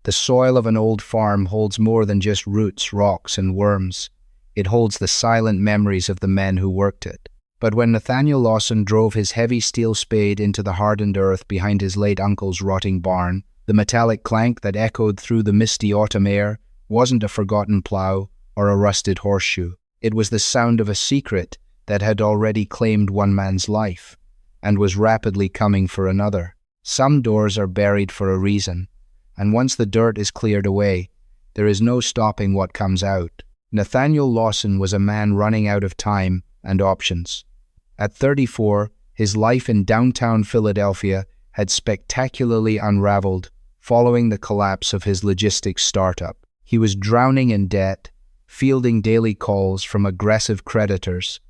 The soil of an old farm holds more than just roots, rocks, and worms. It holds the silent memories of the men who worked it. But when Nathaniel Lawson drove his heavy steel spade into the hardened earth behind his late uncle's rotting barn, the metallic clank that echoed through the misty autumn air wasn't a forgotten plow or a rusted horseshoe. It was the sound of a secret that had already claimed one man's life and was rapidly coming for another. Some doors are buried for a reason, and once the dirt is cleared away, there is no stopping what comes out. Nathaniel Lawson was a man running out of time and options. At 34, his life in downtown Philadelphia had spectacularly unraveled following the collapse of his logistics startup. He was drowning in debt, fielding daily calls from aggressive creditors,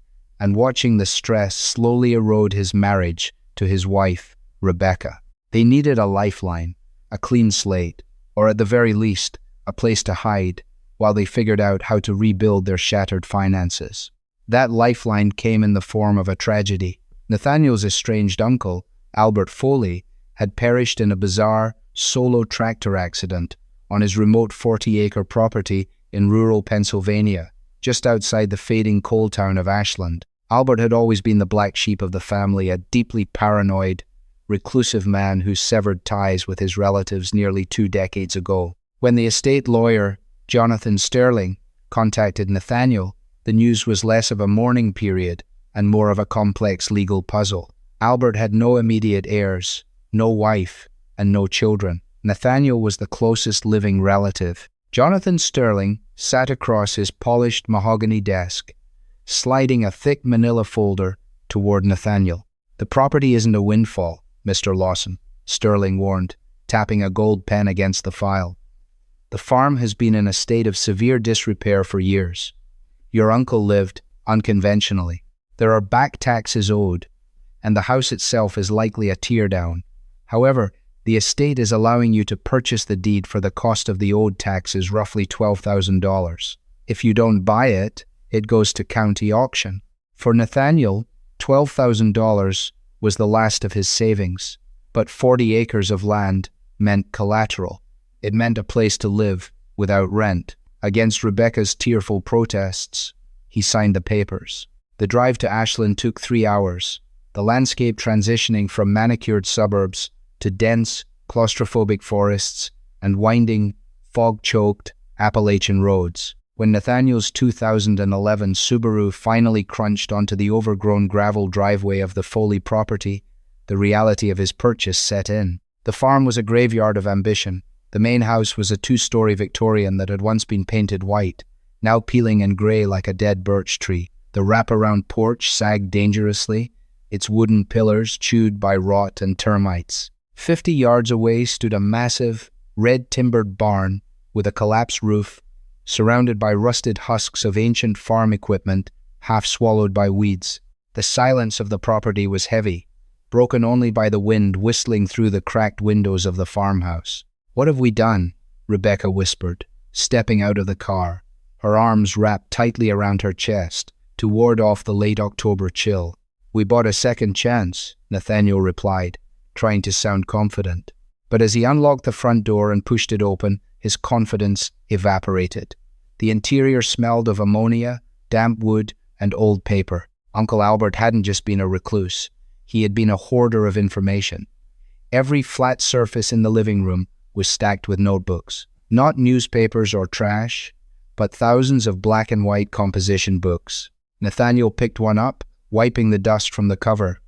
and watching the stress slowly erode his marriage to his wife, Rebecca. They needed a lifeline, a clean slate, or at the very least, a place to hide while they figured out how to rebuild their shattered finances. That lifeline came in the form of a tragedy. Nathaniel's estranged uncle, Albert Foley, had perished in a bizarre, solo tractor accident on his remote 40-acre property in rural Pennsylvania, just outside the fading coal town of Ashland. Albert had always been the black sheep of the family, a deeply paranoid, reclusive man who severed ties with his relatives nearly 2 decades ago. When the estate lawyer, Jonathan Sterling, contacted Nathaniel, the news was less of a mourning period and more of a complex legal puzzle. Albert had no immediate heirs, no wife, and no children. Nathaniel was the closest living relative. Jonathan Sterling sat across his polished mahogany desk, sliding a thick manila folder toward Nathaniel. "The property isn't a windfall, Mr. Lawson," Sterling warned, tapping a gold pen against the file. "The farm has been in a state of severe disrepair for years. Your uncle lived unconventionally. There are back taxes owed, and the house itself is likely a teardown. However, the estate is allowing you to purchase the deed for the cost of the owed taxes, roughly $12,000. If you don't buy it, it goes to county auction." For Nathaniel, $12,000 was the last of his savings, but 40 acres of land meant collateral. It meant a place to live without rent. Against Rebecca's tearful protests, he signed the papers. The drive to Ashland took 3 hours, the landscape transitioning from manicured suburbs to dense, claustrophobic forests and winding, fog-choked Appalachian roads. When Nathaniel's 2011 Subaru finally crunched onto the overgrown gravel driveway of the Foley property, the reality of his purchase set in. The farm was a graveyard of ambition. The main house was a 2-story Victorian that had once been painted white, now peeling and grey like a dead birch tree. The wraparound porch sagged dangerously, its wooden pillars chewed by rot and termites. 50 yards away stood a massive, red-timbered barn with a collapsed roof, surrounded by rusted husks of ancient farm equipment, half swallowed by weeds. The silence of the property was heavy, broken only by the wind whistling through the cracked windows of the farmhouse. "What have we done?" Rebecca whispered, stepping out of the car, her arms wrapped tightly around her chest to ward off the late October chill. "We bought a second chance," Nathaniel replied, trying to sound confident. But as he unlocked the front door and pushed it open, his confidence evaporated. The interior smelled of ammonia, damp wood, and old paper. Uncle Albert hadn't just been a recluse. He had been a hoarder of information. Every flat surface in the living room was stacked with notebooks. Not newspapers or trash, but thousands of black and white composition books. Nathaniel picked one up, wiping the dust from the cover.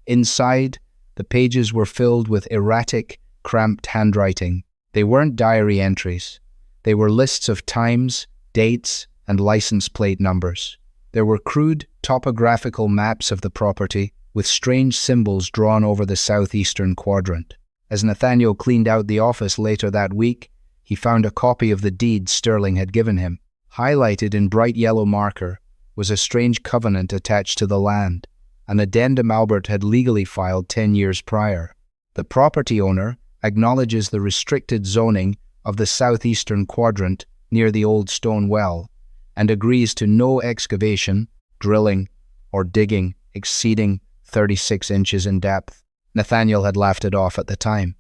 Inside, the pages were filled with erratic, cramped handwriting. They weren't diary entries. They were lists of times, dates, and license plate numbers. There were crude, topographical maps of the property, with strange symbols drawn over the southeastern quadrant. As Nathaniel cleaned out the office later that week, he found a copy of the deed Sterling had given him. Highlighted in bright yellow marker was a strange covenant attached to the land, an addendum Albert had legally filed 10 years prior. The property owner acknowledges the restricted zoning of the southeastern quadrant near the old stone well and agrees to no excavation, drilling, or digging exceeding 36 inches in depth. Nathaniel had laughed it off at the time.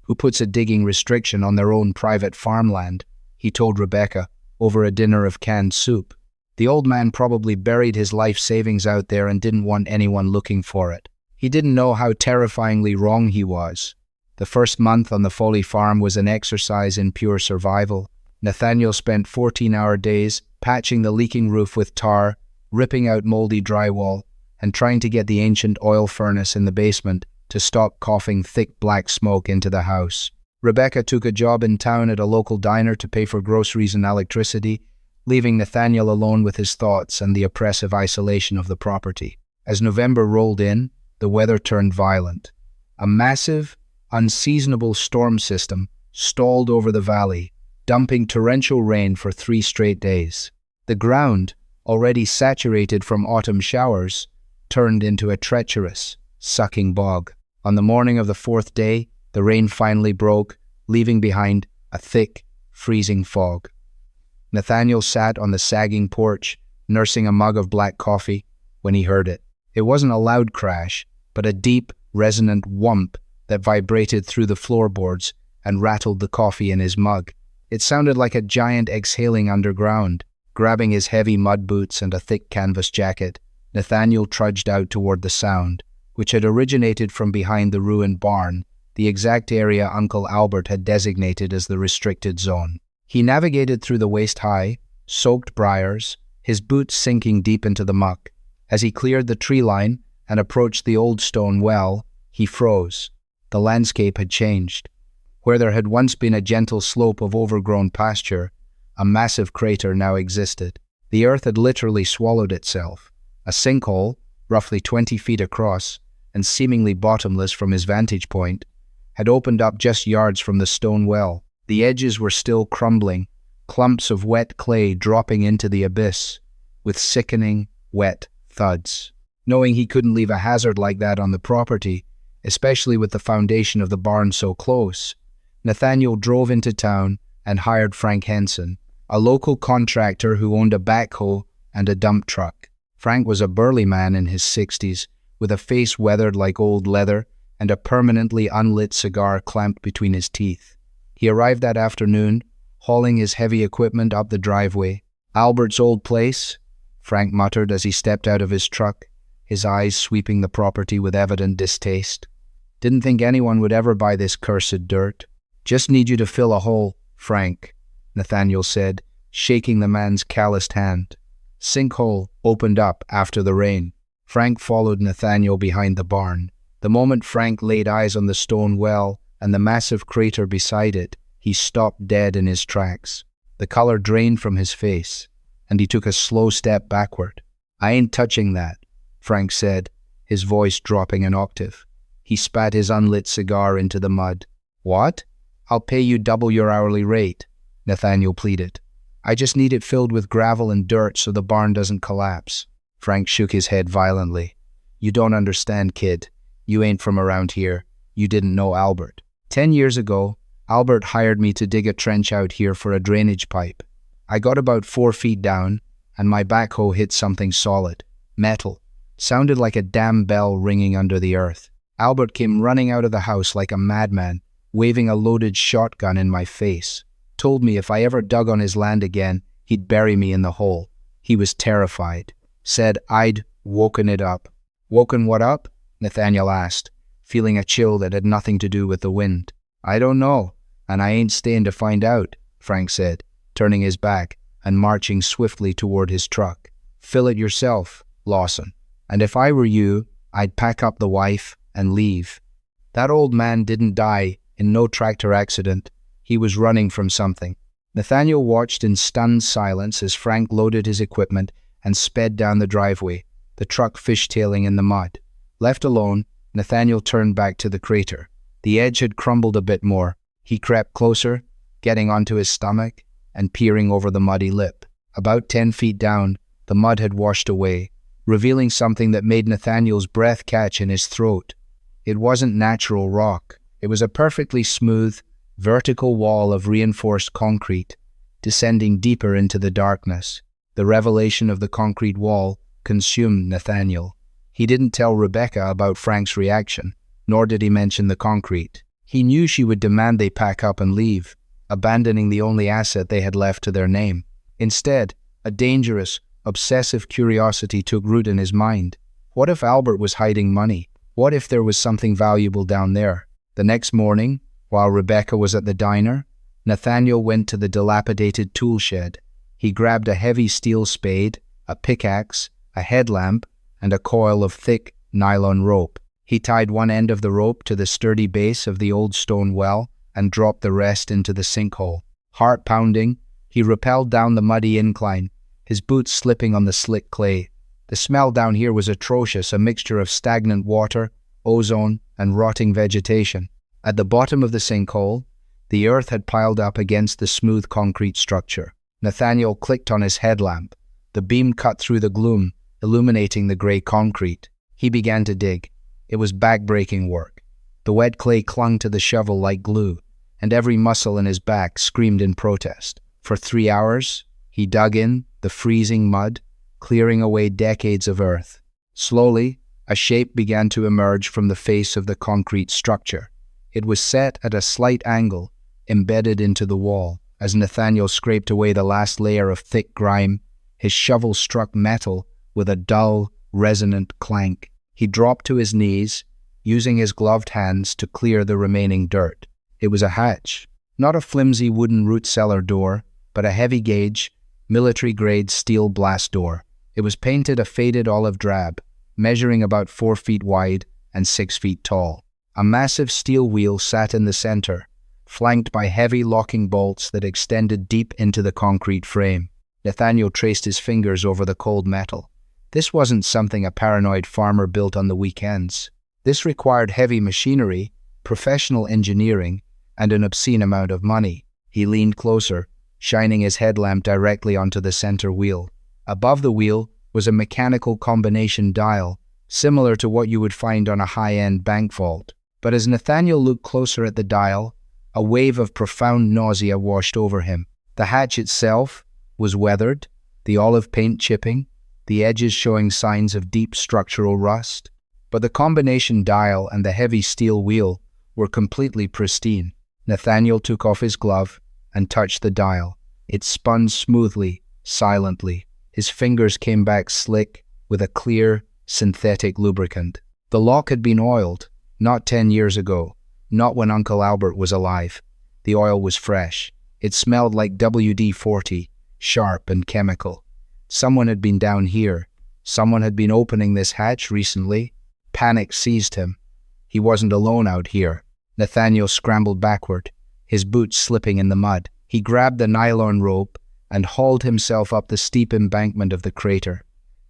Who puts a digging restriction on their own private farmland? He told Rebecca over a dinner of canned soup. The old man probably buried his life savings out there and didn't want anyone looking for it. He didn't know how terrifyingly wrong he was. The first month on the Foley farm was an exercise in pure survival. Nathaniel spent 14-hour days patching the leaking roof with tar, ripping out moldy drywall, and trying to get the ancient oil furnace in the basement to stop coughing thick black smoke into the house. Rebecca took a job in town at a local diner to pay for groceries and electricity, leaving Nathaniel alone with his thoughts and the oppressive isolation of the property. As November rolled in, the weather turned violent. A massive, unseasonable storm system stalled over the valley, dumping torrential rain for 3 straight days. The ground, already saturated from autumn showers, turned into a treacherous, sucking bog. On the morning of the 4th day, the rain finally broke, leaving behind a thick, freezing fog. Nathaniel sat on the sagging porch, nursing a mug of black coffee, when he heard it. It wasn't a loud crash, but a deep, resonant whump that vibrated through the floorboards and rattled the coffee in his mug. It sounded like a giant exhaling underground. Grabbing his heavy mud boots and a thick canvas jacket, Nathaniel trudged out toward the sound, which had originated from behind the ruined barn, the exact area Uncle Albert had designated as the restricted zone. He navigated through the waist-high, soaked briars, his boots sinking deep into the muck. As he cleared the tree line and approached the old stone well, he froze. The landscape had changed. Where there had once been a gentle slope of overgrown pasture, a massive crater now existed. The earth had literally swallowed itself. A sinkhole, roughly 20 feet across, and seemingly bottomless from his vantage point, had opened up just yards from the stone well. The edges were still crumbling, clumps of wet clay dropping into the abyss, with sickening, wet thuds. Knowing he couldn't leave a hazard like that on the property, especially with the foundation of the barn so close, Nathaniel drove into town and hired Frank Henson, a local contractor who owned a backhoe and a dump truck. Frank was a burly man in his 60s, with a face weathered like old leather and a permanently unlit cigar clamped between his teeth. He arrived that afternoon, hauling his heavy equipment up the driveway. "Albert's old place," Frank muttered as he stepped out of his truck, his eyes sweeping the property with evident distaste. "Didn't think anyone would ever buy this cursed dirt." "Just need you to fill a hole, Frank," Nathaniel said, shaking the man's calloused hand. Sinkhole opened up after the rain. Frank followed Nathaniel behind the barn. The moment Frank laid eyes on the stone well and the massive crater beside it, he stopped dead in his tracks. The color drained from his face, and he took a slow step backward. "I ain't touching that," Frank said, his voice dropping an octave. He spat his unlit cigar into the mud. "What? I'll pay you double your hourly rate," Nathaniel pleaded. "I just need it filled with gravel and dirt so the barn doesn't collapse." Frank shook his head violently. "You don't understand, kid. You ain't from around here. You didn't know Albert. 10 years ago, Albert hired me to dig a trench out here for a drainage pipe. I got about 4 feet down, and my backhoe hit something solid. Metal. Sounded like a damn bell ringing under the earth. Albert came running out of the house like a madman, waving a loaded shotgun in my face. Told me if I ever dug on his land again, he'd bury me in the hole. He was terrified. Said I'd woken it up." "Woken what up?" Nathaniel asked, feeling a chill that had nothing to do with the wind. "I don't know, and I ain't staying to find out," Frank said, turning his back and marching swiftly toward his truck. "Fill it yourself, Lawson. And if I were you, I'd pack up the wife and leave. That old man didn't die in no tractor accident. He was running from something." Nathaniel watched in stunned silence as Frank loaded his equipment and sped down the driveway, the truck fishtailing in the mud. Left alone, Nathaniel turned back to the crater. The edge had crumbled a bit more. He crept closer, getting onto his stomach and peering over the muddy lip. About 10 feet down, the mud had washed away, revealing something that made Nathaniel's breath catch in his throat. It wasn't natural rock. It was a perfectly smooth, vertical wall of reinforced concrete, descending deeper into the darkness. The revelation of the concrete wall consumed Nathaniel. He didn't tell Rebecca about Frank's reaction, nor did he mention the concrete. He knew she would demand they pack up and leave, abandoning the only asset they had left to their name. Instead, a dangerous, obsessive curiosity took root in his mind. What if Albert was hiding money? What if there was something valuable down there? The next morning, while Rebecca was at the diner, Nathaniel went to the dilapidated tool shed. He grabbed a heavy steel spade, a pickaxe, a headlamp, and a coil of thick nylon rope. He tied one end of the rope to the sturdy base of the old stone well and dropped the rest into the sinkhole. Heart pounding, he rappelled down the muddy incline, his boots slipping on the slick clay. The smell down here was atrocious, a mixture of stagnant water, ozone, and rotting vegetation. At the bottom of the sinkhole, the earth had piled up against the smooth concrete structure. Nathaniel clicked on his headlamp. The beam cut through the gloom, illuminating the grey concrete. He began to dig. It was back-breaking work. The wet clay clung to the shovel like glue, and every muscle in his back screamed in protest. For 3 hours, he dug in the freezing mud, clearing away decades of earth. Slowly, a shape began to emerge from the face of the concrete structure. It was set at a slight angle, embedded into the wall. As Nathaniel scraped away the last layer of thick grime, his shovel struck metal with a dull, resonant clank. He dropped to his knees, using his gloved hands to clear the remaining dirt. It was a hatch, not a flimsy wooden root cellar door, but a heavy-gauge, military-grade steel blast door. It was painted a faded olive drab, measuring about 4 feet wide and 6 feet tall. A massive steel wheel sat in the center, flanked by heavy locking bolts that extended deep into the concrete frame. Nathaniel traced his fingers over the cold metal. This wasn't something a paranoid farmer built on the weekends. This required heavy machinery, professional engineering, and an obscene amount of money. He leaned closer, shining his headlamp directly onto the center wheel. Above the wheel was a mechanical combination dial, similar to what you would find on a high-end bank vault. But as Nathaniel looked closer at the dial, a wave of profound nausea washed over him. The hatch itself was weathered, the olive paint chipping, the edges showing signs of deep structural rust. But the combination dial and the heavy steel wheel were completely pristine. Nathaniel took off his glove and touched the dial. It spun smoothly, silently. His fingers came back slick with a clear, synthetic lubricant. The lock had been oiled, not 10 years ago, not when Uncle Albert was alive. The oil was fresh. It smelled like WD-40, sharp and chemical. Someone had been down here. Someone had been opening this hatch recently. Panic seized him. He wasn't alone out here. Nathaniel scrambled backward, his boots slipping in the mud. He grabbed the nylon rope and hauled himself up the steep embankment of the crater,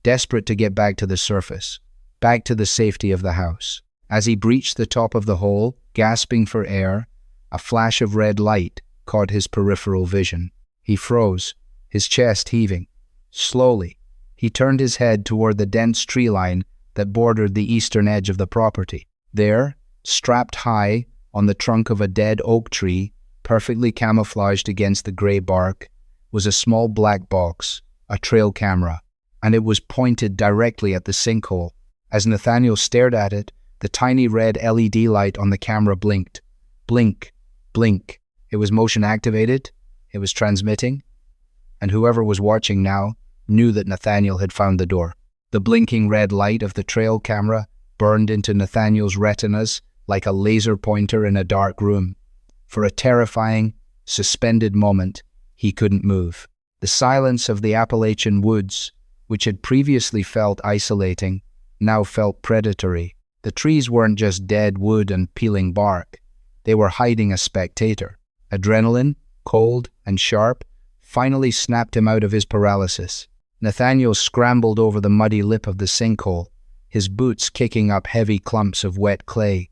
desperate to get back to the surface, back to the safety of the house. As he breached the top of the hole, gasping for air, a flash of red light caught his peripheral vision. He froze, his chest heaving. Slowly, he turned his head toward the dense tree line that bordered the eastern edge of the property. There, strapped high on the trunk of a dead oak tree, perfectly camouflaged against the gray bark, was a small black box, a trail camera, and it was pointed directly at the sinkhole. As Nathaniel stared at it, the tiny red LED light on the camera blinked. Blink, blink. It was motion activated, it was transmitting, and whoever was watching now knew that Nathaniel had found the door. The blinking red light of the trail camera burned into Nathaniel's retinas like a laser pointer in a dark room. For a terrifying, suspended moment, he couldn't move. The silence of the Appalachian woods, which had previously felt isolating, now felt predatory. The trees weren't just dead wood and peeling bark. They were hiding a spectator. Adrenaline, cold and sharp, finally snapped him out of his paralysis. Nathaniel scrambled over the muddy lip of the sinkhole, his boots kicking up heavy clumps of wet clay.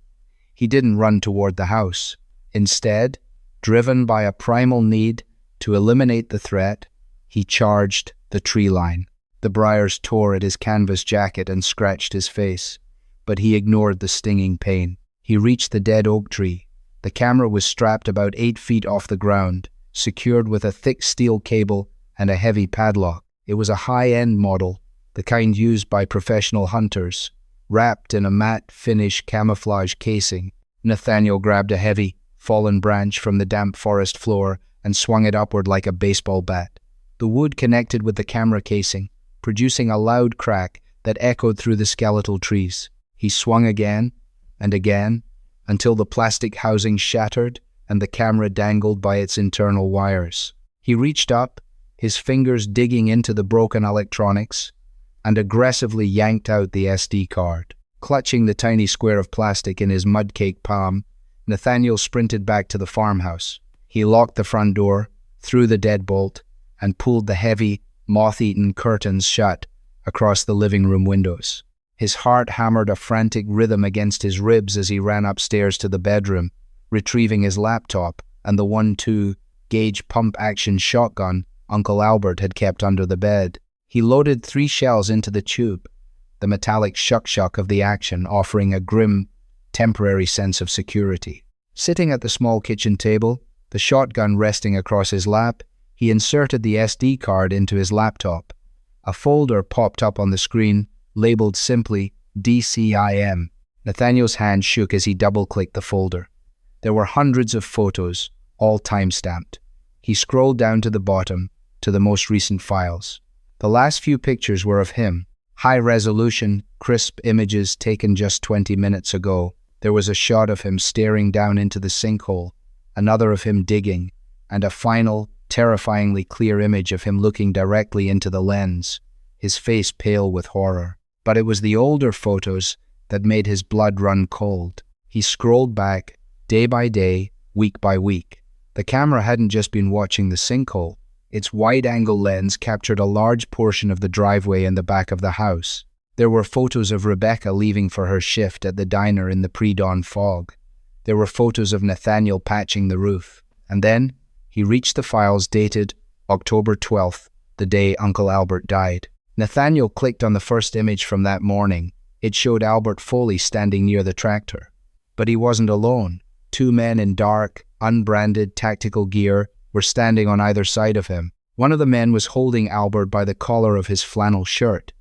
He didn't run toward the house. Instead, driven by a primal need to eliminate the threat, he charged the tree line. The briars tore at his canvas jacket and scratched his face, but he ignored the stinging pain. He reached the dead oak tree. The camera was strapped about 8 feet off the ground, secured with a thick steel cable and a heavy padlock. It was a high-end model, the kind used by professional hunters, wrapped in a matte finish camouflage casing. Nathaniel grabbed a heavy, fallen branch from the damp forest floor and swung it upward like a baseball bat. The wood connected with the camera casing, producing a loud crack that echoed through the skeletal trees. He swung again and again until the plastic housing shattered and the camera dangled by its internal wires. He reached up, his fingers digging into the broken electronics, and aggressively yanked out the SD card. Clutching the tiny square of plastic in his mud-caked palm, Nathaniel sprinted back to the farmhouse. He locked the front door, threw the deadbolt, and pulled the heavy, moth-eaten curtains shut across the living room windows. His heart hammered a frantic rhythm against his ribs as he ran upstairs to the bedroom, retrieving his laptop and the 1.2 gauge pump-action shotgun Uncle Albert had kept under the bed. He loaded 3 shells into the tube, the metallic shuck-shuck of the action offering a grim, temporary sense of security. Sitting at the small kitchen table, the shotgun resting across his lap, he inserted the SD card into his laptop. A folder popped up on the screen, labeled simply DCIM. Nathaniel's hand shook as he double-clicked the folder. There were hundreds of photos, all time-stamped. He scrolled down to the bottom, to the most recent files. The last few pictures were of him. High-resolution, crisp images taken just 20 minutes ago. There was a shot of him staring down into the sinkhole, another of him digging, and a final, terrifyingly clear image of him looking directly into the lens, his face pale with horror. But it was the older photos that made his blood run cold. He scrolled back, day by day, week by week. The camera hadn't just been watching the sinkhole. Its wide-angle lens captured a large portion of the driveway in the back of the house. There were photos of Rebecca leaving for her shift at the diner in the pre-dawn fog. There were photos of Nathaniel patching the roof. And then, he reached the files dated October 12th, the day Uncle Albert died. Nathaniel clicked on the first image from that morning. It showed Albert Foley standing near the tractor. But he wasn't alone. 2 men in dark, unbranded tactical gear were standing on either side of him. One of the men was holding Albert by the collar of his flannel shirt.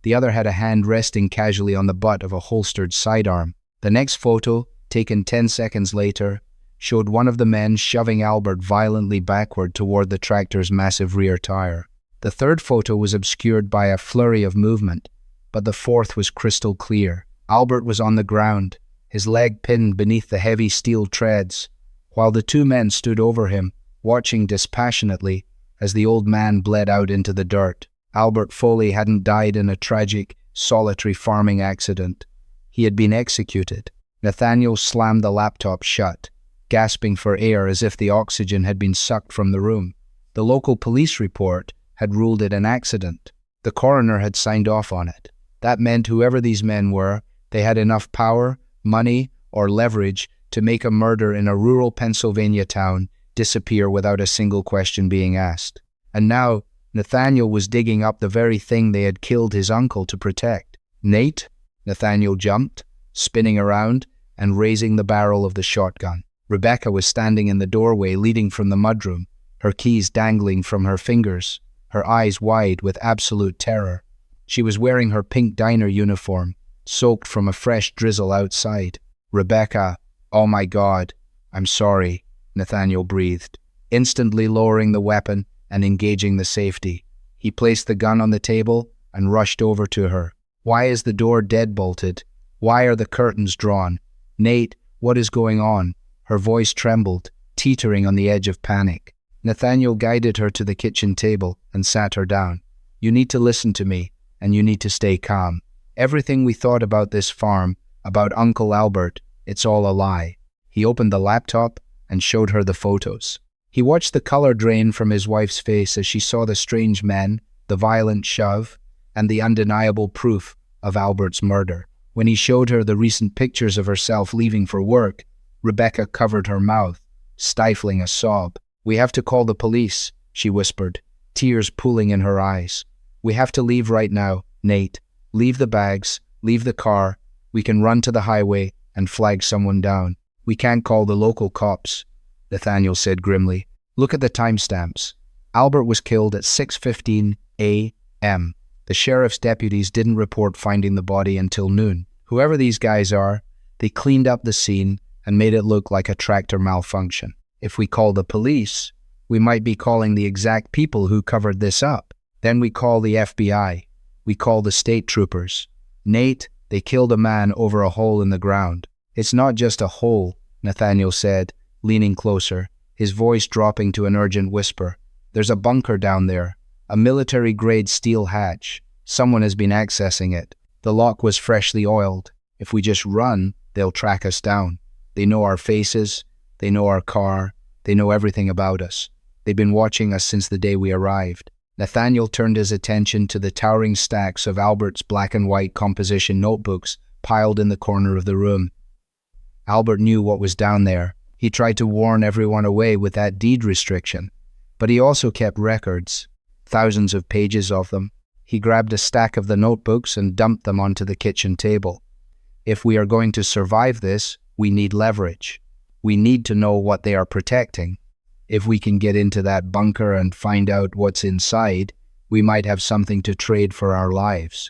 The other had a hand resting casually on the butt of a holstered sidearm. The next photo, taken 10 seconds later, showed one of the men shoving Albert violently backward toward the tractor's massive rear tire. The third photo was obscured by a flurry of movement, but the fourth was crystal clear. Albert was on the ground, his leg pinned beneath the heavy steel treads, while the 2 men stood over him, watching dispassionately as the old man bled out into the dirt. Albert Foley hadn't died in a tragic, solitary farming accident. He had been executed. Nathaniel slammed the laptop shut, gasping for air as if the oxygen had been sucked from the room. The local police report had ruled it an accident. The coroner had signed off on it. That meant whoever these men were, they had enough power, money, or leverage to make a murder in a rural Pennsylvania town disappear without a single question being asked. And now, Nathaniel was digging up the very thing they had killed his uncle to protect. Nate? Nathaniel jumped, spinning around and raising the barrel of the shotgun. Rebecca was standing in the doorway leading from the mudroom, her keys dangling from her fingers, her eyes wide with absolute terror. She was wearing her pink diner uniform, soaked from a fresh drizzle outside. Rebecca, oh my God, I'm sorry, Nathaniel breathed, instantly lowering the weapon and engaging the safety. He placed the gun on the table and rushed over to her. Why is the door deadbolted? Why are the curtains drawn? Nate, what is going on? Her voice trembled, teetering on the edge of panic. Nathaniel guided her to the kitchen table and sat her down. You need to listen to me, and you need to stay calm. Everything we thought about this farm, about Uncle Albert, it's all a lie. He opened the laptop and showed her the photos. He watched the color drain from his wife's face as she saw the strange men, the violent shove, and the undeniable proof of Albert's murder. When he showed her the recent pictures of herself leaving for work, Rebecca covered her mouth, stifling a sob. We have to call the police, she whispered, tears pooling in her eyes. We have to leave right now, Nate. Leave the bags, leave the car. We can run to the highway and flag someone down. We can't call the local cops, Nathaniel said grimly. Look at the timestamps. Albert was killed at 6:15 a.m. The sheriff's deputies didn't report finding the body until noon. Whoever these guys are, they cleaned up the scene and made it look like a tractor malfunction. If we call the police, we might be calling the exact people who covered this up. Then we call the FBI. We call the state troopers. Nate, they killed a man over a hole in the ground. It's not just a hole, Nathaniel said, leaning closer, his voice dropping to an urgent whisper. There's a bunker down there, a military-grade steel hatch. Someone has been accessing it. The lock was freshly oiled. If we just run, they'll track us down. They know our faces, they know our car, they know everything about us. They've been watching us since the day we arrived. Nathaniel turned his attention to the towering stacks of Albert's black and white composition notebooks piled in the corner of the room. Albert knew what was down there. He tried to warn everyone away with that deed restriction. But he also kept records, thousands of pages of them. He grabbed a stack of the notebooks and dumped them onto the kitchen table. If we are going to survive this, we need leverage. We need to know what they are protecting. If we can get into that bunker and find out what's inside, we might have something to trade for our lives,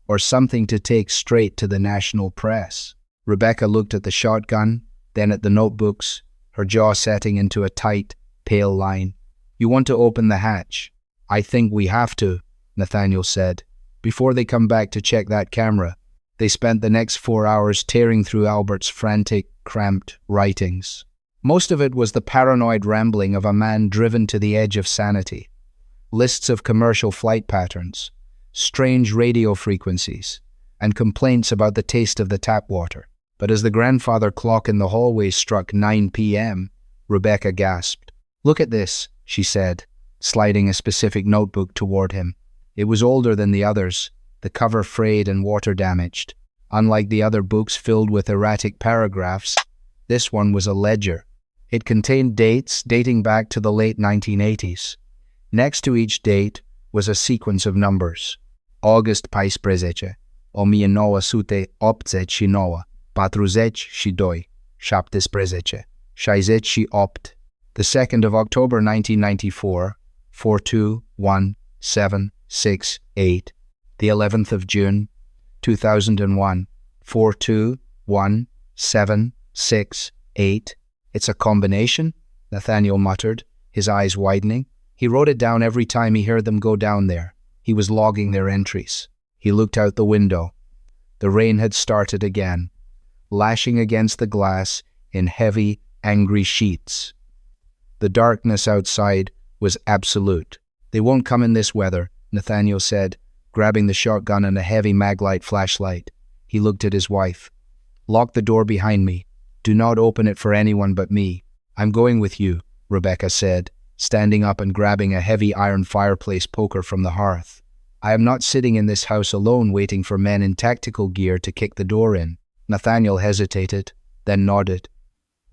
or something to take straight to the national press. Rebecca looked at the shotgun, then at the notebooks, her jaw setting into a tight, pale line. You want to open the hatch? I think we have to, Nathaniel said. Before they come back to check that camera, they spent the next 4 hours tearing through Albert's frantic, cramped writings. Most of it was the paranoid rambling of a man driven to the edge of sanity. Lists of commercial flight patterns, strange radio frequencies, and complaints about the taste of the tap water. But as the grandfather clock in the hallway struck 9 p.m., Rebecca gasped. Look at this, she said, sliding a specific notebook toward him. It was older than the others, the cover frayed and water-damaged. Unlike the other books filled with erratic paragraphs, this one was a ledger. It contained dates dating back to the late 1980s. Next to each date was a sequence of numbers. August 14, 1989, 42, 17, 68. The 2nd of October 1994, 42178. The 11th of June 2001, 42178. It's a combination, Nathaniel muttered, his eyes widening. He wrote it down every time he heard them go down there. He was logging their entries. He looked out the window. The rain had started again, lashing against the glass in heavy, angry sheets. The darkness outside was absolute. They won't come in this weather, Nathaniel said, grabbing the shotgun and a heavy maglite flashlight. He looked at his wife. Lock the door behind me. Do not open it for anyone but me. I'm going with you, Rebecca said, standing up and grabbing a heavy iron fireplace poker from the hearth. I am not sitting in this house alone waiting for men in tactical gear to kick the door in. Nathaniel hesitated, then nodded.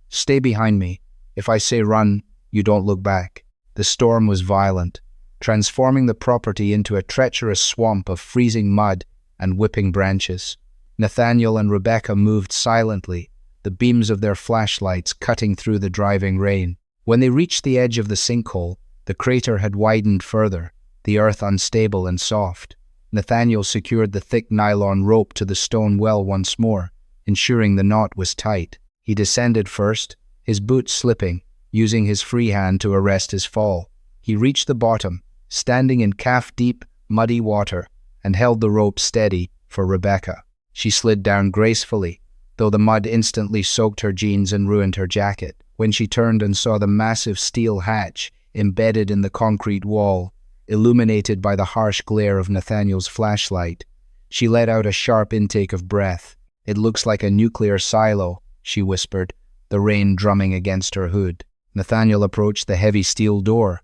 Stay behind me. If I say run, you don't look back. The storm was violent, transforming the property into a treacherous swamp of freezing mud and whipping branches. Nathaniel and Rebecca moved silently, the beams of their flashlights cutting through the driving rain. When they reached the edge of the sinkhole, the crater had widened further, the earth unstable and soft. Nathaniel secured the thick nylon rope to the stone well once more, ensuring the knot was tight. He descended first, his boots slipping, using his free hand to arrest his fall. He reached the bottom, standing in calf-deep, muddy water, and held the rope steady for Rebecca. She slid down gracefully, though the mud instantly soaked her jeans and ruined her jacket. When she turned and saw the massive steel hatch embedded in the concrete wall, illuminated by the harsh glare of Nathaniel's flashlight, she let out a sharp intake of breath. It looks like a nuclear silo, she whispered, the rain drumming against her hood. Nathaniel approached the heavy steel door.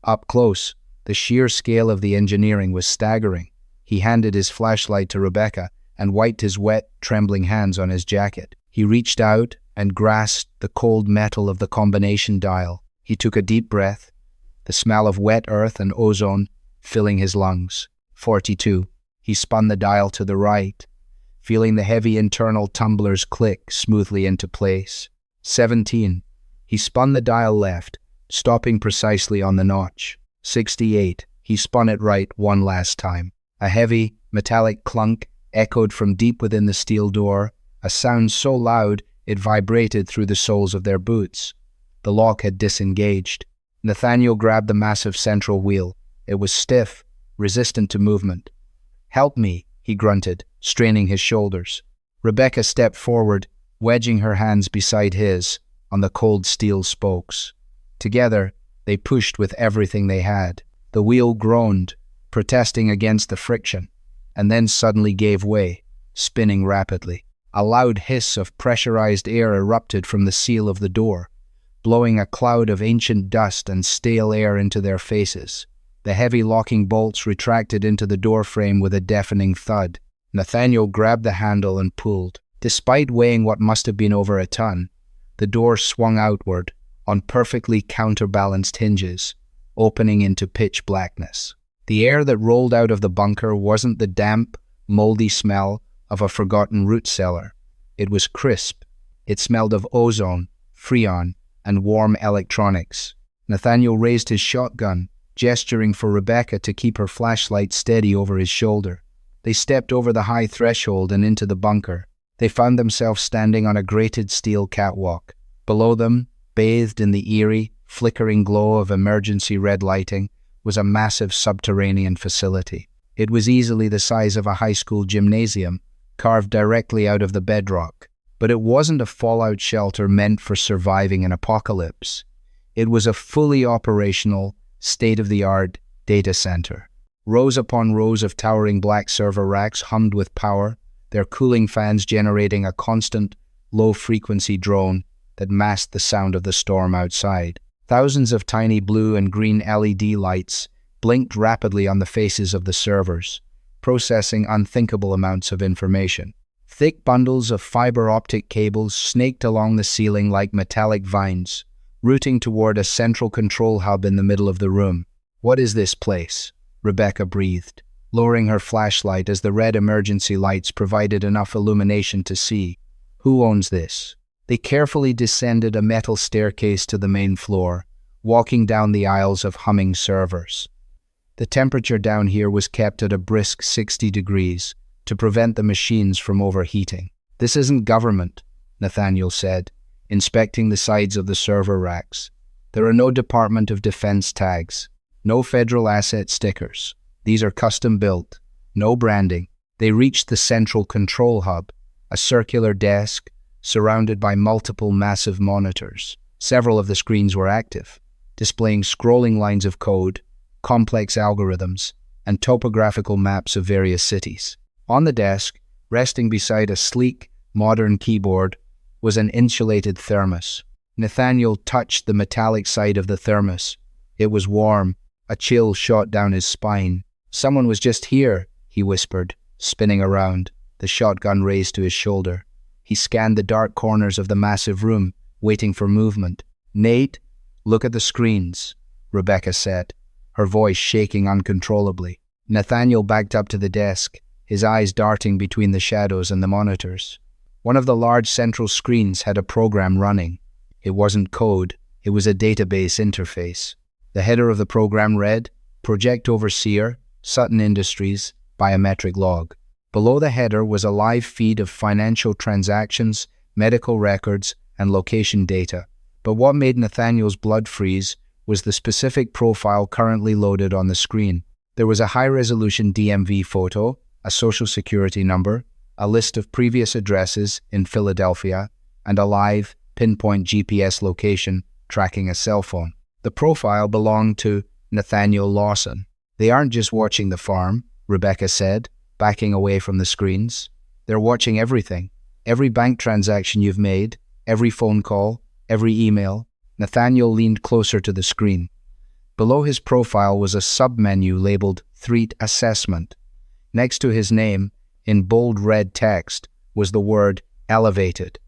Up close, the sheer scale of the engineering was staggering. He handed his flashlight to Rebecca and wiped his wet, trembling hands on his jacket. He reached out and grasped the cold metal of the combination dial. He took a deep breath, the smell of wet earth and ozone filling his lungs. 42. He spun the dial to the right, feeling the heavy internal tumblers click smoothly into place. 17. He spun the dial left, stopping precisely on the notch. 68. He spun it right one last time. A heavy, metallic clunk echoed from deep within the steel door, a sound so loud It vibrated through the soles of their boots. The lock had disengaged. Nathaniel grabbed the massive central wheel. It was stiff, resistant to movement. "Help me," he grunted, straining his shoulders. Rebecca stepped forward, wedging her hands beside his on the cold steel spokes. Together, they pushed with everything they had. The wheel groaned, protesting against the friction, and then suddenly gave way, spinning rapidly. A loud hiss of pressurized air erupted from the seal of the door, blowing a cloud of ancient dust and stale air into their faces. The heavy locking bolts retracted into the doorframe with a deafening thud. Nathaniel grabbed the handle and pulled. Despite weighing what must have been over a ton, the door swung outward on perfectly counterbalanced hinges, opening into pitch blackness. The air that rolled out of the bunker wasn't the damp, moldy smell of a forgotten root cellar. It was crisp. It smelled of ozone, freon, and warm electronics. Nathaniel raised his shotgun, gesturing for Rebecca to keep her flashlight steady over his shoulder. They stepped over the high threshold and into the bunker. They found themselves standing on a grated steel catwalk. Below them, bathed in the eerie, flickering glow of emergency red lighting, was a massive subterranean facility. It was easily the size of a high school gymnasium, carved directly out of the bedrock. But it wasn't a fallout shelter meant for surviving an apocalypse. It was a fully operational, state-of-the-art data center. Rows upon rows of towering black server racks hummed with power, their cooling fans generating a constant, low-frequency drone that masked the sound of the storm outside. Thousands of tiny blue and green LED lights blinked rapidly on the faces of the servers, processing unthinkable amounts of information. Thick bundles of fiber optic cables snaked along the ceiling like metallic vines, routing toward a central control hub in the middle of the room. "What is this place?" Rebecca breathed, lowering her flashlight as the red emergency lights provided enough illumination to see. "Who owns this?" They carefully descended a metal staircase to the main floor, walking down the aisles of humming servers. The temperature down here was kept at a brisk 60 degrees to prevent the machines from overheating. "This isn't government," Nathaniel said, inspecting the sides of the server racks. "There are no Department of Defense tags, no federal asset stickers. These are custom-built, no branding." They reached the central control hub, a circular desk surrounded by multiple massive monitors. Several of the screens were active, displaying scrolling lines of code, complex algorithms, and topographical maps of various cities. On the desk, resting beside a sleek, modern keyboard, was an insulated thermos. Nathaniel touched the metallic side of the thermos. It was warm. A chill shot down his spine. "Someone was just here," he whispered, spinning around, the shotgun raised to his shoulder. He scanned the dark corners of the massive room, waiting for movement. "Nate, look at the screens," Rebecca said, her voice shaking uncontrollably. Nathaniel backed up to the desk, his eyes darting between the shadows and the monitors. One of the large central screens had a program running. It wasn't code, it was a database interface. The header of the program read, "Project Overseer, Sutton Industries, Biometric Log." Below the header was a live feed of financial transactions, medical records, and location data. But what made Nathaniel's blood freeze was the specific profile currently loaded on the screen. There was a high-resolution DMV photo, a social security number, a list of previous addresses in Philadelphia, and a live, pinpoint GPS location tracking a cell phone. The profile belonged to Nathaniel Lawson. "They aren't just watching the farm," Rebecca said, backing away from the screens. "They're watching everything. Every bank transaction you've made, every phone call, every email." Nathaniel leaned closer to the screen. Below his profile was a submenu labeled Threat Assessment. Next to his name, in bold red text, was the word Elevated.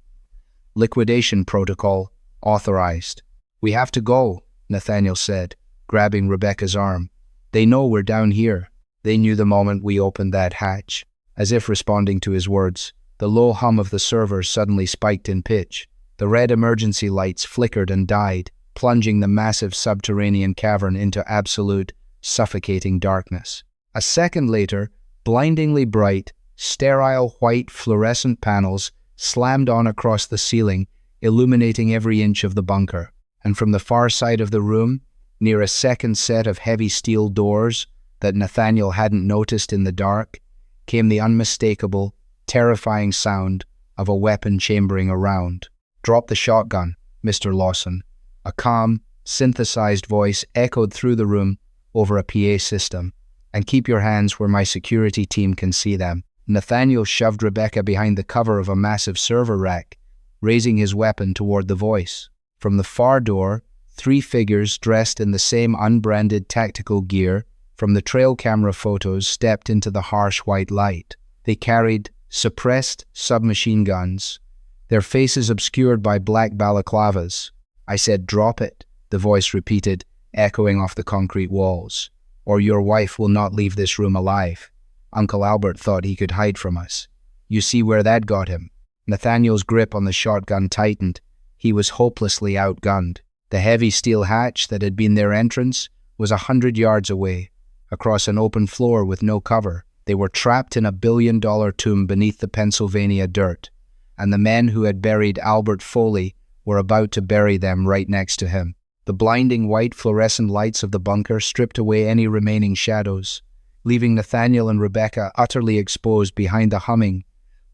Liquidation Protocol Authorized. "We have to go," Nathaniel said, grabbing Rebecca's arm. "They know we're down here. They knew the moment we opened that hatch." As if responding to his words, the low hum of the server suddenly spiked in pitch. The red emergency lights flickered and died, plunging the massive subterranean cavern into absolute, suffocating darkness. A second later, blindingly bright, sterile white fluorescent panels slammed on across the ceiling, illuminating every inch of the bunker. And from the far side of the room, near a second set of heavy steel doors that Nathaniel hadn't noticed in the dark, came the unmistakable, terrifying sound of a weapon chambering around. "Drop the shotgun, Mr. Lawson." A calm, synthesized voice echoed through the room over a PA system. "And keep your hands where my security team can see them." Nathaniel shoved Rebecca behind the cover of a massive server rack, raising his weapon toward the voice. From the far door, 3 figures dressed in the same unbranded tactical gear from the trail camera photos stepped into the harsh white light. They carried suppressed submachine guns, their faces obscured by black balaclavas. "I said drop it," the voice repeated, echoing off the concrete walls. "Or your wife will not leave this room alive. Uncle Albert thought he could hide from us. You see where that got him." Nathaniel's grip on the shotgun tightened. He was hopelessly outgunned. The heavy steel hatch that had been their entrance was 100 yards away, across an open floor with no cover. They were trapped in a billion-dollar tomb beneath the Pennsylvania dirt, and the men who had buried Albert Foley were about to bury them right next to him. The blinding white fluorescent lights of the bunker stripped away any remaining shadows, leaving Nathaniel and Rebecca utterly exposed behind the humming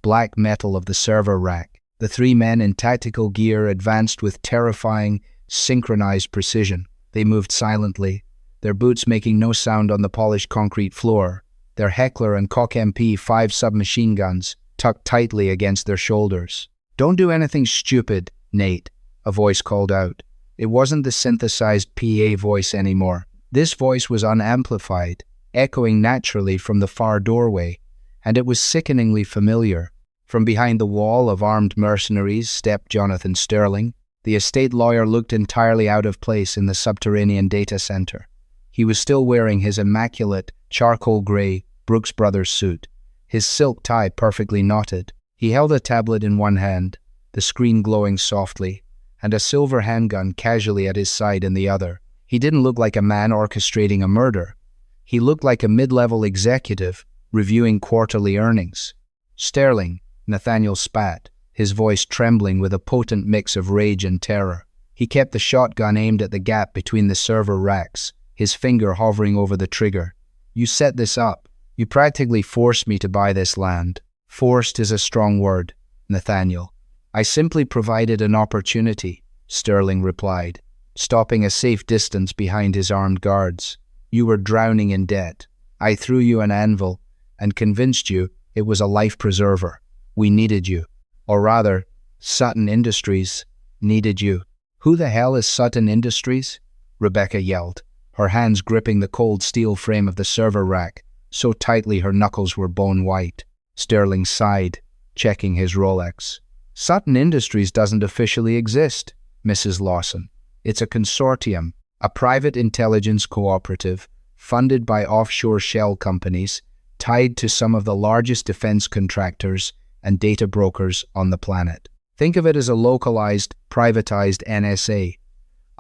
black metal of the server rack. The 3 men in tactical gear advanced with terrifying, synchronized precision. They moved silently, their boots making no sound on the polished concrete floor, their Heckler and Koch MP5 submachine guns tucked tightly against their shoulders. "Don't do anything stupid, Nate," a voice called out. It wasn't the synthesized PA voice anymore. This voice was unamplified, echoing naturally from the far doorway, and it was sickeningly familiar. From behind the wall of armed mercenaries stepped Jonathan Sterling. The estate lawyer looked entirely out of place in the subterranean data center. He was still wearing his immaculate, charcoal-gray Brooks Brothers suit, his silk tie perfectly knotted. He held a tablet in one hand, the screen glowing softly, and a silver handgun casually at his side in the other. He didn't look like a man orchestrating a murder. He looked like a mid-level executive reviewing quarterly earnings. "Sterling," Nathaniel spat, his voice trembling with a potent mix of rage and terror. He kept the shotgun aimed at the gap between the server racks, his finger hovering over the trigger. "You set this up. You practically forced me to buy this land." "Forced is a strong word, Nathaniel. I simply provided an opportunity," Sterling replied, stopping a safe distance behind his armed guards. "You were drowning in debt. I threw you an anvil and convinced you it was a life preserver. We needed you. Or rather, Sutton Industries needed you." "Who the hell is Sutton Industries?" Rebecca yelled, her hands gripping the cold steel frame of the server rack so tightly her knuckles were bone white. Sterling sighed, checking his Rolex. "Sutton Industries doesn't officially exist, Mrs. Lawson. It's a consortium, a private intelligence cooperative funded by offshore shell companies tied to some of the largest defense contractors and data brokers on the planet. Think of it as a localized, privatized NSA,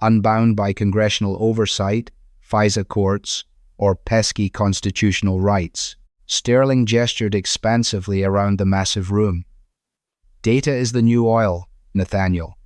unbound by congressional oversight, FISA courts, or pesky constitutional rights." Sterling gestured expansively around the massive room. "Data is the new oil, Nathaniel.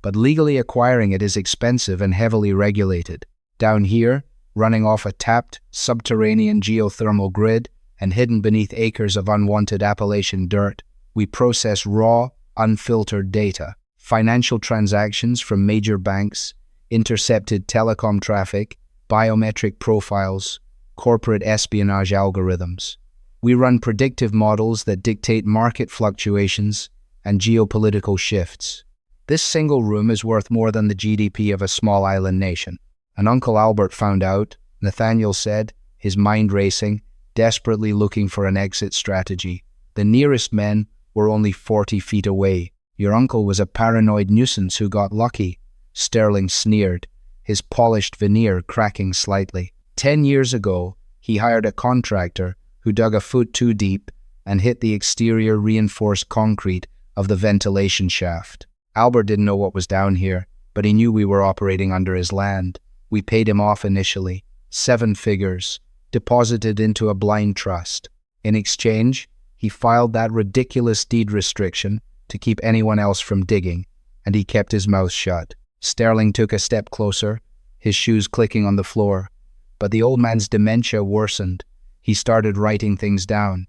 But legally acquiring it is expensive and heavily regulated. Down here, running off a tapped, subterranean geothermal grid and hidden beneath acres of unwanted Appalachian dirt, we process raw, unfiltered data, financial transactions from major banks, intercepted telecom traffic, biometric profiles, corporate espionage algorithms. We run predictive models that dictate market fluctuations and geopolitical shifts. This single room is worth more than the GDP of a small island nation. And Uncle Albert found out," Nathaniel said, his mind racing, desperately looking for an exit strategy. "The nearest men were only 40 feet away. Your uncle was a paranoid nuisance who got lucky," Sterling sneered, his polished veneer cracking slightly. 10 years ago, he hired a contractor who dug a foot too deep and hit the exterior reinforced concrete of the ventilation shaft. Albert didn't know what was down here, but he knew we were operating under his land. We paid him off initially, 7 figures, deposited into a blind trust. In exchange, he filed that ridiculous deed restriction to keep anyone else from digging, and he kept his mouth shut. Sterling took a step closer, his shoes clicking on the floor. But the old man's dementia worsened. He started writing things down.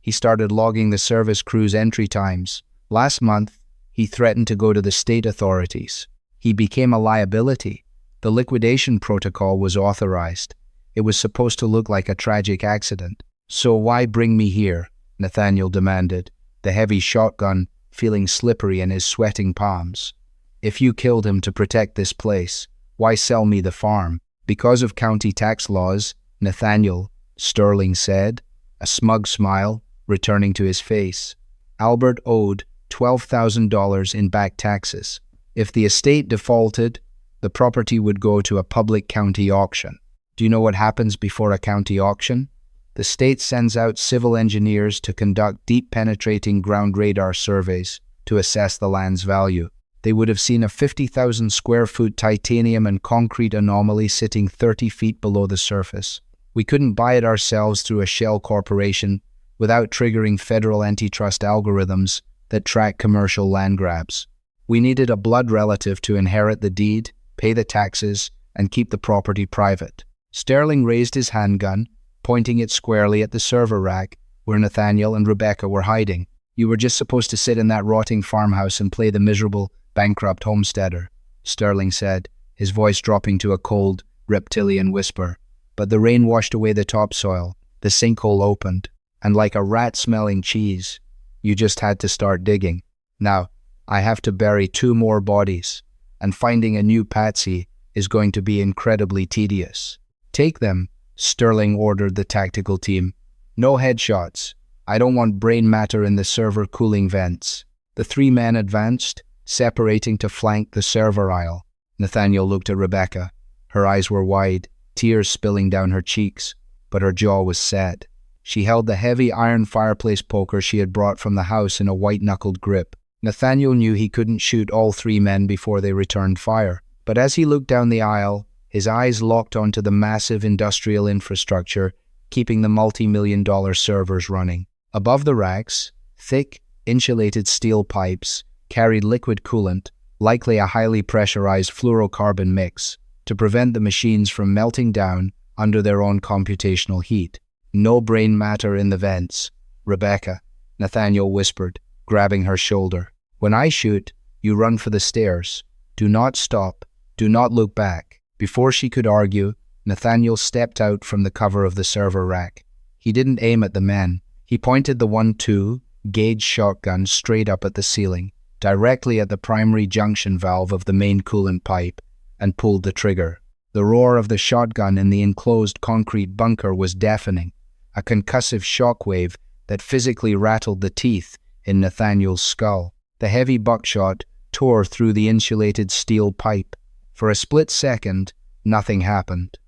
He started logging the service crew's entry times. Last month, he threatened to go to the state authorities. He became a liability. The liquidation protocol was authorized. It was supposed to look like a tragic accident. "So why bring me here?" Nathaniel demanded, the heavy shotgun feeling slippery in his sweating palms. "If you killed him to protect this place, why sell me the farm?" "Because of county tax laws, Nathaniel," Sterling said, a smug smile returning to his face. Albert owed $12,000 in back taxes. If the estate defaulted, the property would go to a public county auction. Do you know what happens before a county auction? The state sends out civil engineers to conduct deep-penetrating ground radar surveys to assess the land's value. They would have seen a 50,000 square foot titanium and concrete anomaly sitting 30 feet below the surface. We couldn't buy it ourselves through a shell corporation without triggering federal antitrust algorithms that track commercial land grabs. We needed a blood relative to inherit the deed, pay the taxes, and keep the property private. Sterling raised his handgun, pointing it squarely at the server rack where Nathaniel and Rebecca were hiding. "You were just supposed to sit in that rotting farmhouse and play the miserable, bankrupt homesteader," Sterling said, his voice dropping to a cold, reptilian whisper. But the rain washed away the topsoil, the sinkhole opened, and like a rat-smelling cheese, you just had to start digging. Now, I have to bury 2 more bodies, and finding a new patsy is going to be incredibly tedious. "Take them," Sterling ordered the tactical team. "No headshots. I don't want brain matter in the server cooling vents." The 3 men advanced, separating to flank the server aisle. Nathaniel looked at Rebecca. Her eyes were wide, tears spilling down her cheeks, but her jaw was set. She held the heavy iron fireplace poker she had brought from the house in a white-knuckled grip. Nathaniel knew he couldn't shoot all 3 men before they returned fire, but as he looked down the aisle, his eyes locked onto the massive industrial infrastructure keeping the multi-million-dollar servers running. Above the racks, thick, insulated steel pipes carried liquid coolant, likely a highly pressurized fluorocarbon mix, to prevent the machines from melting down under their own computational heat. "No brain matter in the vents, Rebecca," Nathaniel whispered, grabbing her shoulder. "When I shoot, you run for the stairs. Do not stop. Do not look back." Before she could argue, Nathaniel stepped out from the cover of the server rack. He didn't aim at the men. He pointed the .1-2 gauge shotgun straight up at the ceiling, directly at the primary junction valve of the main coolant pipe, and pulled the trigger. The roar of the shotgun in the enclosed concrete bunker was deafening, a concussive shockwave that physically rattled the teeth in Nathaniel's skull. The heavy buckshot tore through the insulated steel pipe. For a split second, nothing happened.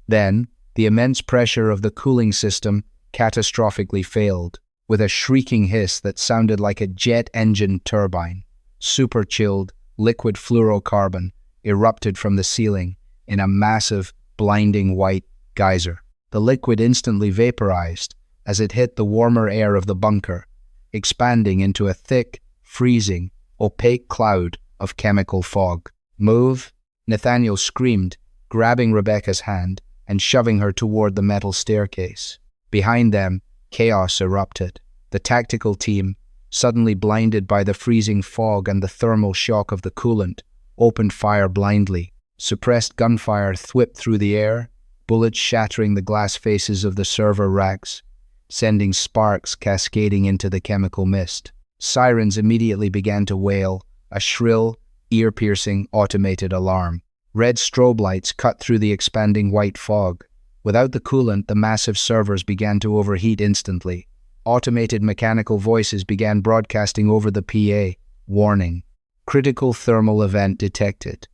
Then, the immense pressure of the cooling system catastrophically failed, with a shrieking hiss that sounded like a jet engine turbine. Super-chilled, liquid fluorocarbon erupted from the ceiling in a massive, blinding white geyser. The liquid instantly vaporized as it hit the warmer air of the bunker, expanding into a thick, freezing, opaque cloud of chemical fog. "Move!" Nathaniel screamed, grabbing Rebecca's hand and shoving her toward the metal staircase. Behind them, chaos erupted. The tactical team, suddenly blinded by the freezing fog and the thermal shock of the coolant, opened fire blindly. Suppressed gunfire thwipped through the air, bullets shattering the glass faces of the server racks, sending sparks cascading into the chemical mist. Sirens immediately began to wail, a shrill, ear-piercing automated alarm. Red strobe lights cut through the expanding white fog. Without the coolant, the massive servers began to overheat instantly. Automated mechanical voices began broadcasting over the PA. "Warning. Critical thermal event detected.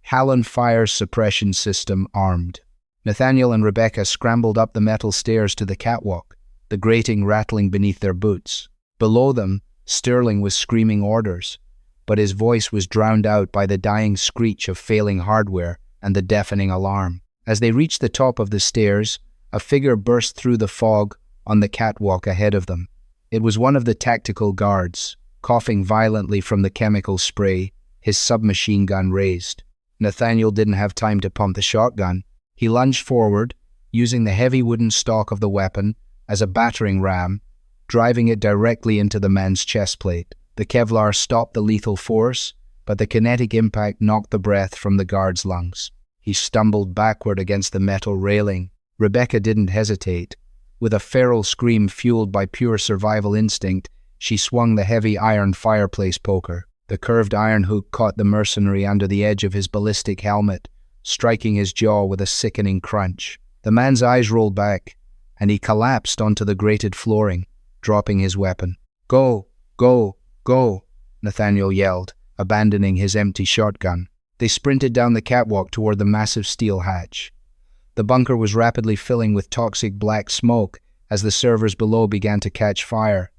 Halon fire suppression system armed." Nathaniel and Rebecca scrambled up the metal stairs to the catwalk, the grating rattling beneath their boots. Below them, Sterling was screaming orders, but his voice was drowned out by the dying screech of failing hardware and the deafening alarm. As they reached the top of the stairs, a figure burst through the fog on the catwalk ahead of them. It was one of the tactical guards, coughing violently from the chemical spray, his submachine gun raised. Nathaniel didn't have time to pump the shotgun. He lunged forward, using the heavy wooden stock of the weapon as a battering ram, driving it directly into the man's chest plate. The Kevlar stopped the lethal force, but the kinetic impact knocked the breath from the guard's lungs. He stumbled backward against the metal railing. Rebecca didn't hesitate. With a feral scream fueled by pure survival instinct, she swung the heavy iron fireplace poker. The curved iron hook caught the mercenary under the edge of his ballistic helmet, striking his jaw with a sickening crunch. The man's eyes rolled back, and he collapsed onto the grated flooring, dropping his weapon. "Go! Go! Go!" Nathaniel yelled, abandoning his empty shotgun. They sprinted down the catwalk toward the massive steel hatch. The bunker was rapidly filling with toxic black smoke as the servers below began to catch fire,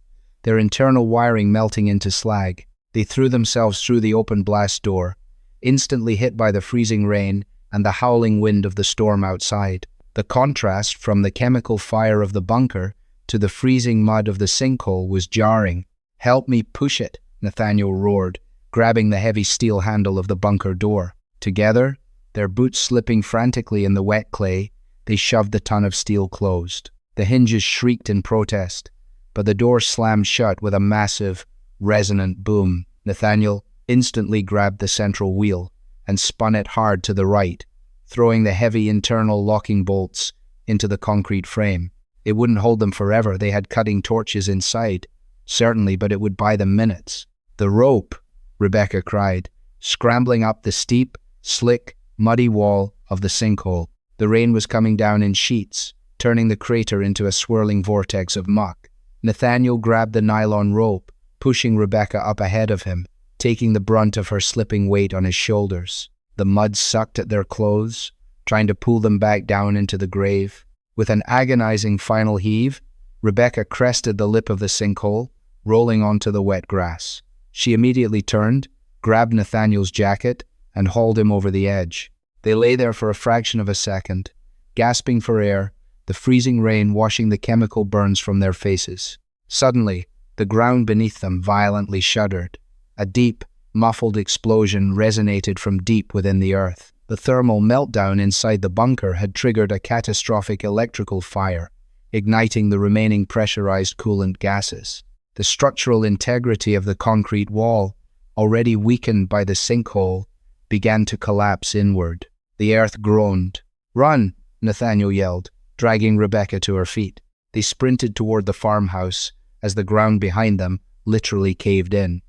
their internal wiring melting into slag. They threw themselves through the open blast door, instantly hit by the freezing rain and the howling wind of the storm outside. The contrast from the chemical fire of the bunker to the freezing mud of the sinkhole was jarring. "Help me push it," Nathaniel roared, grabbing the heavy steel handle of the bunker door. Together, their boots slipping frantically in the wet clay, they shoved the ton of steel closed. The hinges shrieked in protest, but the door slammed shut with a massive, resonant boom. Nathaniel instantly grabbed the central wheel and spun it hard to the right, throwing the heavy internal locking bolts into the concrete frame. It wouldn't hold them forever. They had cutting torches inside, certainly, but it would buy them minutes. "The rope!" Rebecca cried, scrambling up the steep, slick, muddy wall of the sinkhole. The rain was coming down in sheets, turning the crater into a swirling vortex of muck. Nathaniel grabbed the nylon rope, pushing Rebecca up ahead of him, taking the brunt of her slipping weight on his shoulders. The mud sucked at their clothes, trying to pull them back down into the grave. With an agonizing final heave, Rebecca crested the lip of the sinkhole, rolling onto the wet grass. She immediately turned, grabbed Nathaniel's jacket, and hauled him over the edge. They lay there for a fraction of a second, gasping for air, the freezing rain washing the chemical burns from their faces. Suddenly, the ground beneath them violently shuddered. A deep, muffled explosion resonated from deep within the earth. The thermal meltdown inside the bunker had triggered a catastrophic electrical fire, igniting the remaining pressurized coolant gases. The structural integrity of the concrete wall, already weakened by the sinkhole, began to collapse inward. The earth groaned. "Run!" Nathaniel yelled, dragging Rebecca to her feet. They sprinted toward the farmhouse as the ground behind them literally caved in.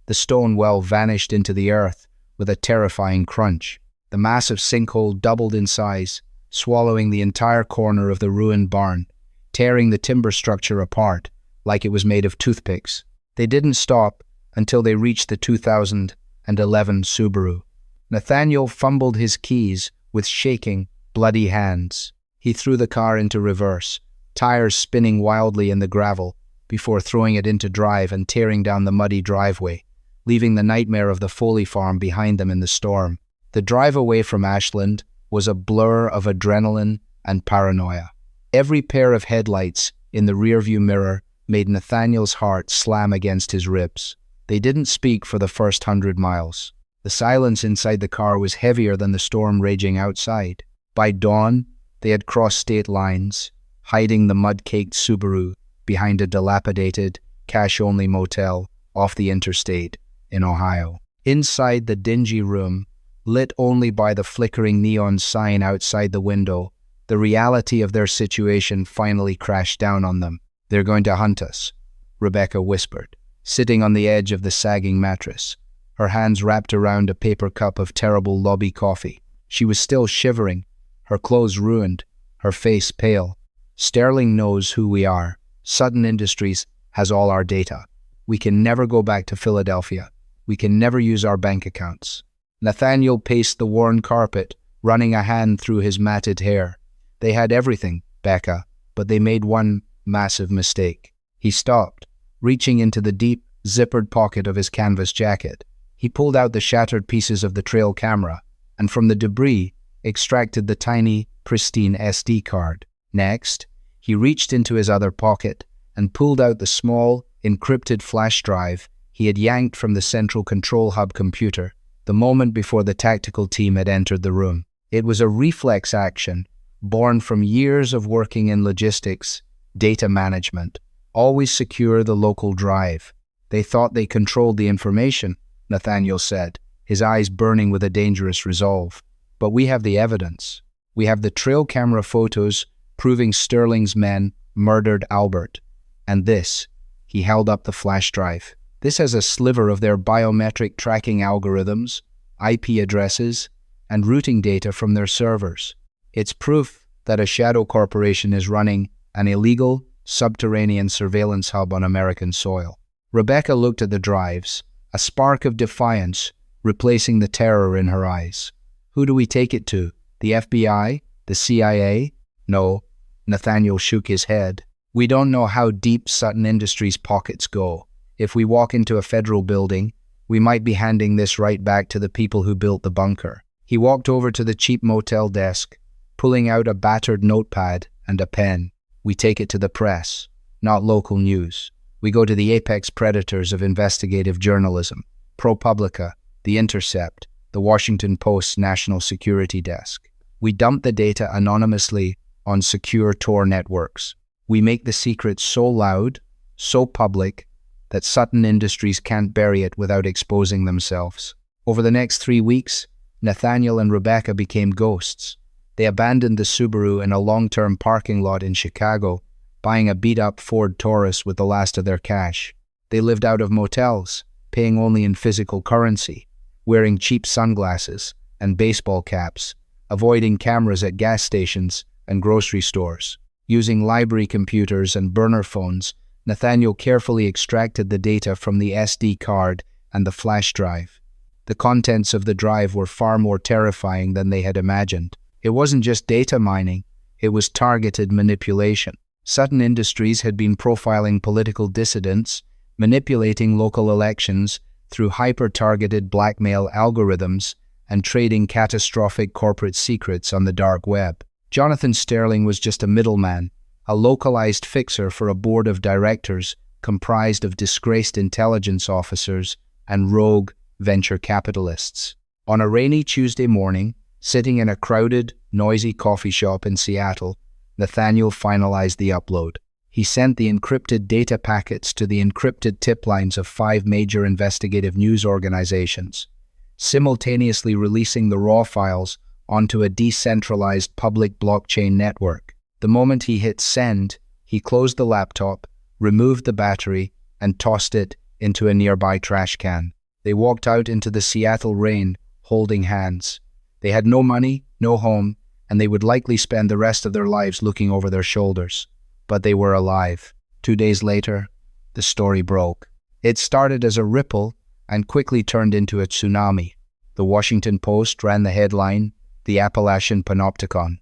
The stone well vanished into the earth with a terrifying crunch. The massive sinkhole doubled in size, swallowing the entire corner of the ruined barn, tearing the timber structure apart like it was made of toothpicks. They didn't stop until they reached the 2011 Subaru. Nathaniel fumbled his keys with shaking, bloody hands. He threw the car into reverse, tires spinning wildly in the gravel, before throwing it into drive and tearing down the muddy driveway, leaving the nightmare of the Foley farm behind them in the storm. The drive away from Ashland was a blur of adrenaline and paranoia. Every pair of headlights in the rearview mirror made Nathaniel's heart slam against his ribs. They didn't speak for the first 100 miles. The silence inside the car was heavier than the storm raging outside. By dawn, they had crossed state lines, hiding the mud-caked Subaru behind a dilapidated, cash-only motel off the interstate in Ohio. Inside the dingy room, lit only by the flickering neon sign outside the window, the reality of their situation finally crashed down on them. "They're going to hunt us," Rebecca whispered, sitting on the edge of the sagging mattress, her hands wrapped around a paper cup of terrible lobby coffee. She was still shivering, her clothes ruined, her face pale. "Sterling knows who we are. Sutton Industries has all our data. We can never go back to Philadelphia. We can never use our bank accounts." Nathaniel paced the worn carpet, running a hand through his matted hair. "They had everything, Becca, but they made one massive mistake." He stopped, reaching into the deep, zippered pocket of his canvas jacket. He pulled out the shattered pieces of the trail camera, and from the debris, extracted the tiny, pristine SD card. Next, he reached into his other pocket and pulled out the small, encrypted flash drive he had yanked from the central control hub computer the moment before the tactical team had entered the room. It was a reflex action, born from years of working in logistics, data management. Always secure the local drive. They thought they controlled the information, Nathaniel said, his eyes burning with a dangerous resolve. But we have the evidence. We have the trail camera photos proving Sterling's men murdered Albert. And this, he held up the flash drive. This has a sliver of their biometric tracking algorithms, IP addresses, and routing data from their servers. It's proof that a shadow corporation is running an illegal, subterranean surveillance hub on American soil. Rebecca looked at the drives, a spark of defiance replacing the terror in her eyes. Who do we take it to? The FBI? The CIA? No, Nathaniel shook his head. We don't know how deep Sutton Industries' pockets go. If we walk into a federal building, we might be handing this right back to the people who built the bunker. He walked over to the cheap motel desk, pulling out a battered notepad and a pen. We take it to the press, not local news. We go to the apex predators of investigative journalism, ProPublica, The Intercept, the Washington Post's National Security Desk. We dump the data anonymously on secure Tor networks. We make the secret so loud, so public, that Sutton Industries can't bury it without exposing themselves. Over the next 3 weeks, Nathaniel and Rebecca became ghosts. They abandoned the Subaru in a long-term parking lot in Chicago, buying a beat-up Ford Taurus with the last of their cash. They lived out of motels, paying only in physical currency, wearing cheap sunglasses and baseball caps, avoiding cameras at gas stations and grocery stores. Using library computers and burner phones, Nathaniel carefully extracted the data from the SD card and the flash drive. The contents of the drive were far more terrifying than they had imagined. It wasn't just data mining, it was targeted manipulation. Sutton Industries had been profiling political dissidents, manipulating local elections through hyper-targeted blackmail algorithms, and trading catastrophic corporate secrets on the dark web. Jonathan Sterling was just a middleman, a localized fixer for a board of directors comprised of disgraced intelligence officers and rogue venture capitalists. On a rainy Tuesday morning, sitting in a crowded, noisy coffee shop in Seattle, Nathaniel finalized the upload. He sent the encrypted data packets to the encrypted tip lines of 5 major investigative news organizations, simultaneously releasing the raw files onto a decentralized public blockchain network. The moment he hit send, he closed the laptop, removed the battery, and tossed it into a nearby trash can. They walked out into the Seattle rain, holding hands. They had no money, no home, and they would likely spend the rest of their lives looking over their shoulders. But they were alive. 2 days later, the story broke. It started as a ripple and quickly turned into a tsunami. The Washington Post ran the headline, "The Appalachian Panopticon."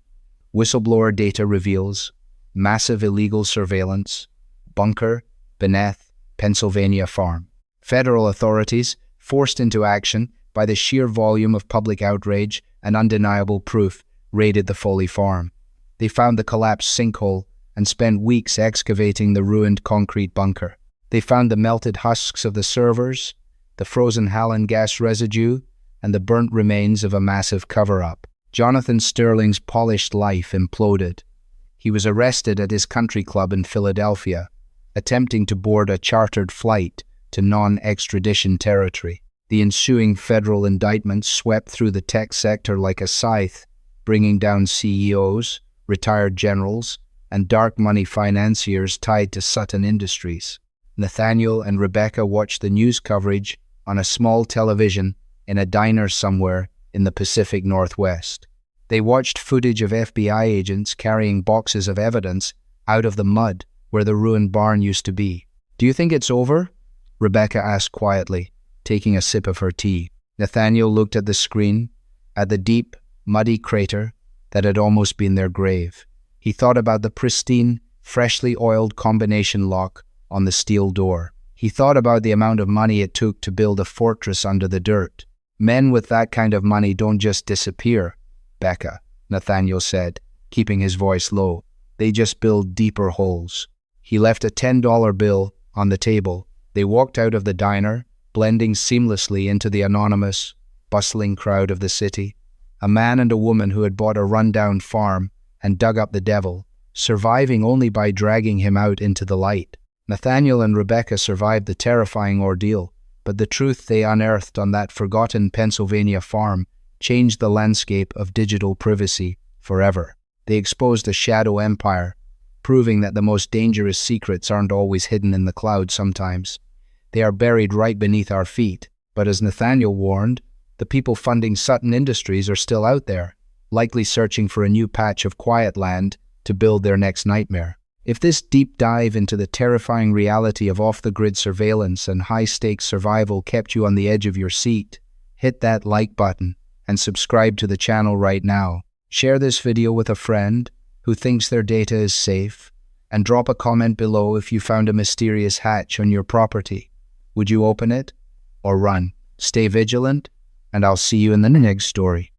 Whistleblower data reveals massive illegal surveillance, bunker, beneath Pennsylvania farm. Federal authorities, forced into action by the sheer volume of public outrage and undeniable proof, raided the Foley farm. They found the collapsed sinkhole and spent weeks excavating the ruined concrete bunker. They found the melted husks of the servers, the frozen Halon gas residue, and the burnt remains of a massive cover-up. Jonathan Sterling's polished life imploded. He was arrested at his country club in Philadelphia, attempting to board a chartered flight to non-extradition territory. The ensuing federal indictment swept through the tech sector like a scythe, bringing down CEOs, retired generals, and dark money financiers tied to Sutton Industries. Nathaniel and Rebecca watched the news coverage on a small television in a diner somewhere in the Pacific Northwest. They watched footage of FBI agents carrying boxes of evidence out of the mud where the ruined barn used to be. "Do you think it's over?" Rebecca asked quietly, taking a sip of her tea. Nathaniel looked at the screen, at the deep, muddy crater that had almost been their grave. He thought about the pristine, freshly oiled combination lock on the steel door. He thought about the amount of money it took to build a fortress under the dirt. "Men with that kind of money don't just disappear, Becca," Nathaniel said, keeping his voice low. "They just build deeper holes." He left a $10 bill on the table, They walked out of the diner, blending seamlessly into the anonymous, bustling crowd of the city. A man and a woman who had bought a rundown farm and dug up the devil, surviving only by dragging him out into the light. Nathaniel and Rebecca survived the terrifying ordeal, but the truth they unearthed on that forgotten Pennsylvania farm changed the landscape of digital privacy forever. They exposed a shadow empire, proving that the most dangerous secrets aren't always hidden in the clouds sometimes. They are buried right beneath our feet. But as Nathaniel warned, the people funding Sutton Industries are still out there, likely searching for a new patch of quiet land to build their next nightmare. If this deep dive into the terrifying reality of off-the-grid surveillance and high-stakes survival kept you on the edge of your seat, hit that like button and subscribe to the channel right now. Share this video with a friend who thinks their data is safe, and drop a comment below if you found a mysterious hatch on your property. Would you open it or run? Stay vigilant, and I'll see you in the next story.